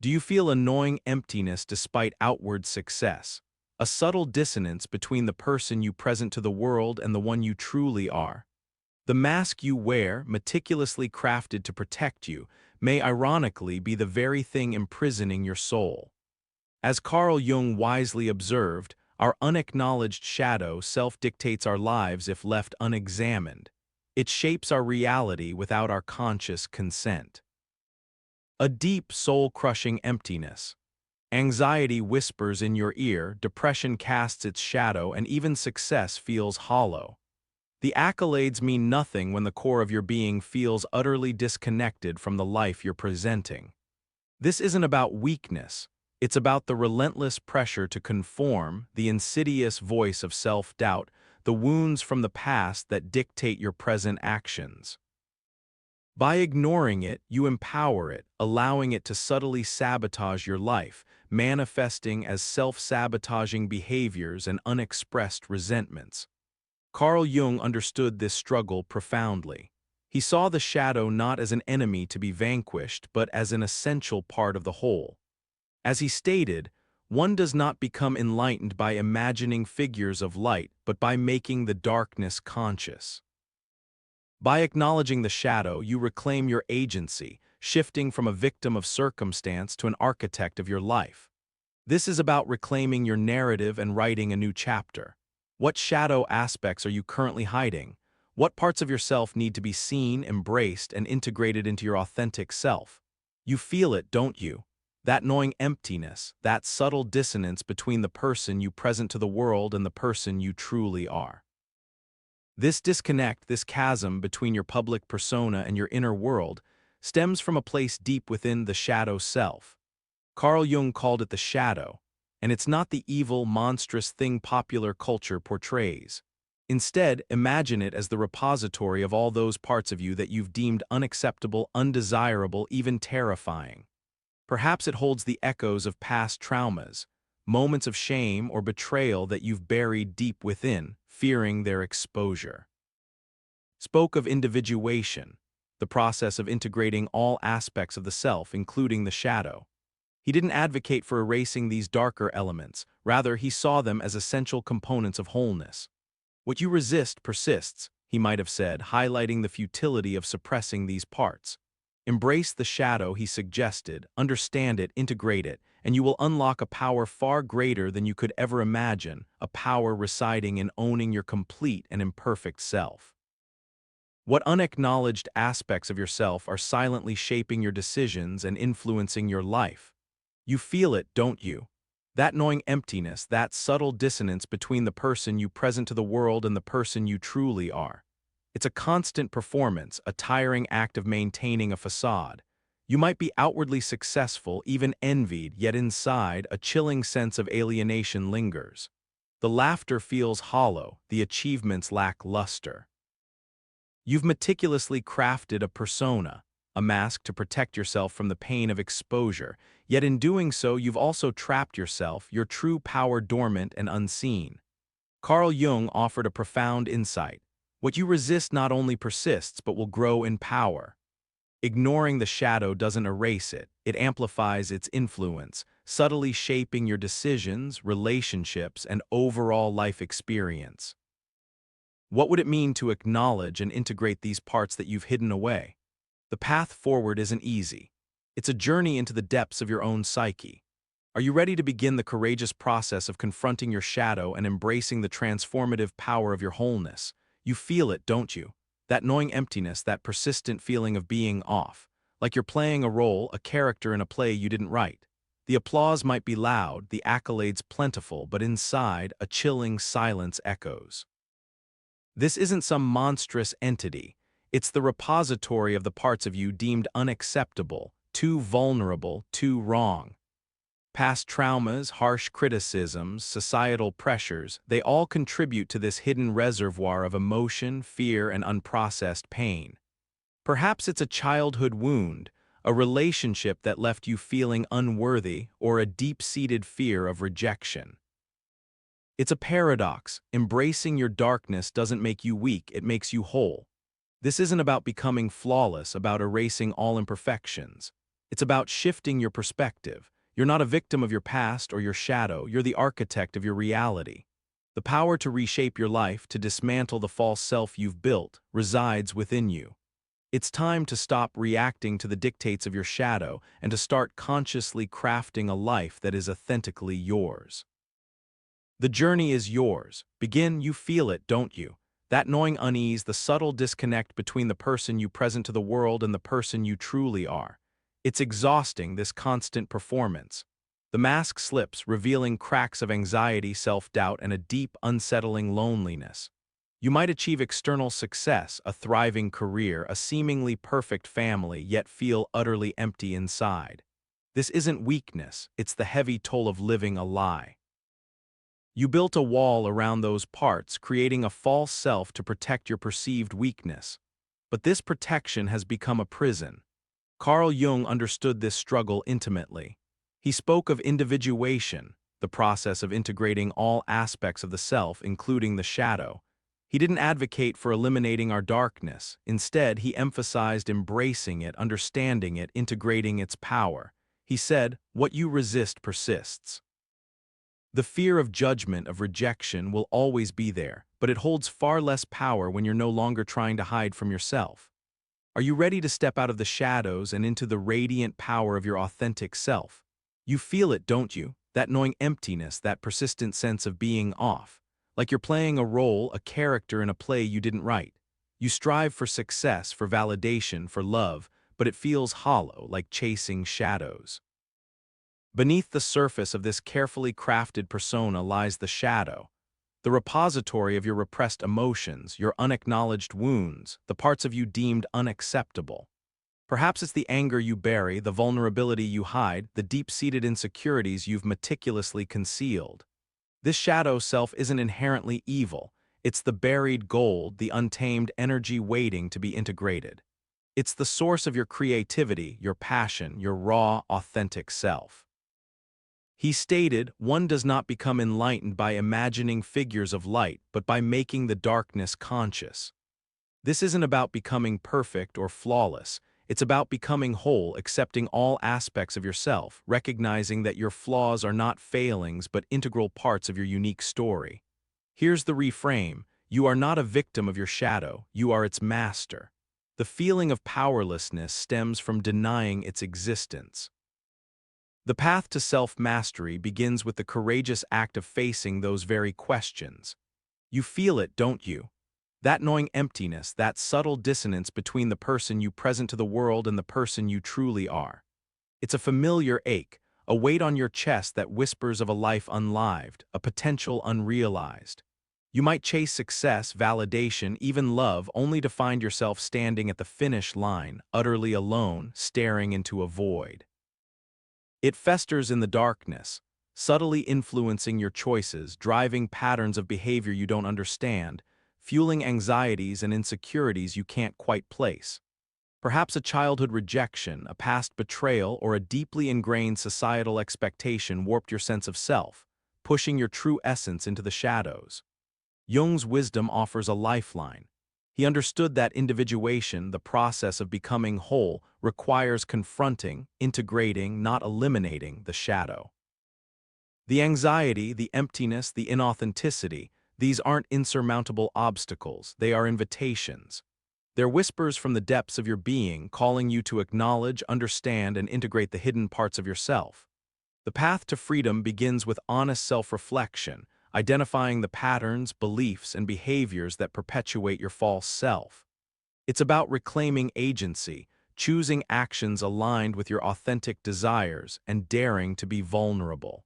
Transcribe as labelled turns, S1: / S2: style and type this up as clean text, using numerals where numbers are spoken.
S1: Do you feel a gnawing emptiness despite outward success? A subtle dissonance between the person you present to the world and the one you truly are? The mask you wear, meticulously crafted to protect you, may ironically be the very thing imprisoning your soul. As Carl Jung wisely observed, our unacknowledged shadow self-dictates our lives if left unexamined. It shapes our reality without our conscious consent. A deep, soul-crushing emptiness. Anxiety whispers in your ear, depression casts its shadow, and even success feels hollow. The accolades mean nothing when the core of your being feels utterly disconnected from the life you're presenting. This isn't about weakness. It's about the relentless pressure to conform, the insidious voice of self-doubt, the wounds from the past that dictate your present actions. By ignoring it, you empower it, allowing it to subtly sabotage your life, manifesting as self-sabotaging behaviors and unexpressed resentments. Carl Jung understood this struggle profoundly. He saw the shadow not as an enemy to be vanquished, but as an essential part of the whole. As he stated, one does not become enlightened by imagining figures of light, but by making the darkness conscious. By acknowledging the shadow, you reclaim your agency, shifting from a victim of circumstance to an architect of your life. This is about reclaiming your narrative and writing a new chapter. What shadow aspects are you currently hiding? What parts of yourself need to be seen, embraced, and integrated into your authentic self? You feel it, don't you? That gnawing emptiness, that subtle dissonance between the person you present to the world and the person you truly are. This disconnect, this chasm between your public persona and your inner world, stems from a place deep within the shadow self. Carl Jung called it the shadow, and it's not the evil, monstrous thing popular culture portrays. Instead, imagine it as the repository of all those parts of you that you've deemed unacceptable, undesirable, even terrifying. Perhaps it holds the echoes of past traumas, moments of shame or betrayal that you've buried deep within, fearing their exposure. Spoke of individuation, the process of integrating all aspects of the self, including the shadow. He didn't advocate for erasing these darker elements, rather he saw them as essential components of wholeness. What you resist persists, he might have said, highlighting the futility of suppressing these parts. Embrace the shadow, he suggested, understand it, integrate it, and you will unlock a power far greater than you could ever imagine, a power residing in owning your complete and imperfect self. What unacknowledged aspects of yourself are silently shaping your decisions and influencing your life? You feel it, don't you? That gnawing emptiness, that subtle dissonance between the person you present to the world and the person you truly are. It's a constant performance, a tiring act of maintaining a facade. You might be outwardly successful, even envied, yet inside, a chilling sense of alienation lingers. The laughter feels hollow, the achievements lack luster. You've meticulously crafted a persona, a mask to protect yourself from the pain of exposure, yet in doing so you've also trapped yourself, your true power dormant and unseen. Carl Jung offered a profound insight. What you resist not only persists but will grow in power. Ignoring the shadow doesn't erase it, it amplifies its influence, subtly shaping your decisions, relationships, and overall life experience. What would it mean to acknowledge and integrate these parts that you've hidden away? The path forward isn't easy. It's a journey into the depths of your own psyche. Are you ready to begin the courageous process of confronting your shadow and embracing the transformative power of your wholeness? You feel it, don't you? That gnawing emptiness, that persistent feeling of being off, like you're playing a role, a character in a play you didn't write. The applause might be loud, the accolades plentiful, but inside, a chilling silence echoes. This isn't some monstrous entity. It's the repository of the parts of you deemed unacceptable, too vulnerable, too wrong. Past traumas, harsh criticisms, societal pressures, they all contribute to this hidden reservoir of emotion, fear, and unprocessed pain. Perhaps it's a childhood wound, a relationship that left you feeling unworthy, or a deep-seated fear of rejection. It's a paradox. Embracing your darkness doesn't make you weak, it makes you whole. This isn't about becoming flawless, about erasing all imperfections. It's about shifting your perspective. You're not a victim of your past or your shadow, you're the architect of your reality. The power to reshape your life, to dismantle the false self you've built, resides within you. It's time to stop reacting to the dictates of your shadow and to start consciously crafting a life that is authentically yours. The journey is yours. Begin, you feel it, don't you? That gnawing unease, the subtle disconnect between the person you present to the world and the person you truly are. It's exhausting, this constant performance. The mask slips, revealing cracks of anxiety, self-doubt, and a deep, unsettling loneliness. You might achieve external success, a thriving career, a seemingly perfect family, yet feel utterly empty inside. This isn't weakness, it's the heavy toll of living a lie. You built a wall around those parts, creating a false self to protect your perceived weakness. But this protection has become a prison. Carl Jung understood this struggle intimately. He spoke of individuation, the process of integrating all aspects of the self, including the shadow. He didn't advocate for eliminating our darkness. Instead, he emphasized embracing it, understanding it, integrating its power. He said, "What you resist persists." The fear of judgment, of rejection, will always be there, but it holds far less power when you're no longer trying to hide from yourself. Are you ready to step out of the shadows and into the radiant power of your authentic self? You feel it, don't you? That gnawing emptiness, that persistent sense of being off. Like you're playing a role, a character in a play you didn't write. You strive for success, for validation, for love, but it feels hollow, like chasing shadows. Beneath the surface of this carefully crafted persona lies the shadow, the repository of your repressed emotions, your unacknowledged wounds, the parts of you deemed unacceptable. Perhaps it's the anger you bury, the vulnerability you hide, the deep-seated insecurities you've meticulously concealed. This shadow self isn't inherently evil. It's the buried gold, the untamed energy waiting to be integrated. It's the source of your creativity, your passion, your raw, authentic self. He stated, "One does not become enlightened by imagining figures of light, but by making the darkness conscious." This isn't about becoming perfect or flawless. It's about becoming whole, accepting all aspects of yourself, recognizing that your flaws are not failings but integral parts of your unique story. Here's the reframe: you are not a victim of your shadow, you are its master. The feeling of powerlessness stems from denying its existence. The path to self-mastery begins with the courageous act of facing those very questions. You feel it, don't you? That gnawing emptiness, that subtle dissonance between the person you present to the world and the person you truly are. It's a familiar ache, a weight on your chest that whispers of a life unlived, a potential unrealized. You might chase success, validation, even love, only to find yourself standing at the finish line, utterly alone, staring into a void. It festers in the darkness, subtly influencing your choices, driving patterns of behavior you don't understand, fueling anxieties and insecurities you can't quite place. Perhaps a childhood rejection, a past betrayal, or a deeply ingrained societal expectation warped your sense of self, pushing your true essence into the shadows. Jung's wisdom offers a lifeline. He understood that individuation, the process of becoming whole, requires confronting, integrating, not eliminating, the shadow. The anxiety, the emptiness, the inauthenticity, these aren't insurmountable obstacles, they are invitations. They're whispers from the depths of your being, calling you to acknowledge, understand, and integrate the hidden parts of yourself. The path to freedom begins with honest self-reflection, identifying the patterns, beliefs, and behaviors that perpetuate your false self. It's about reclaiming agency, choosing actions aligned with your authentic desires, and daring to be vulnerable.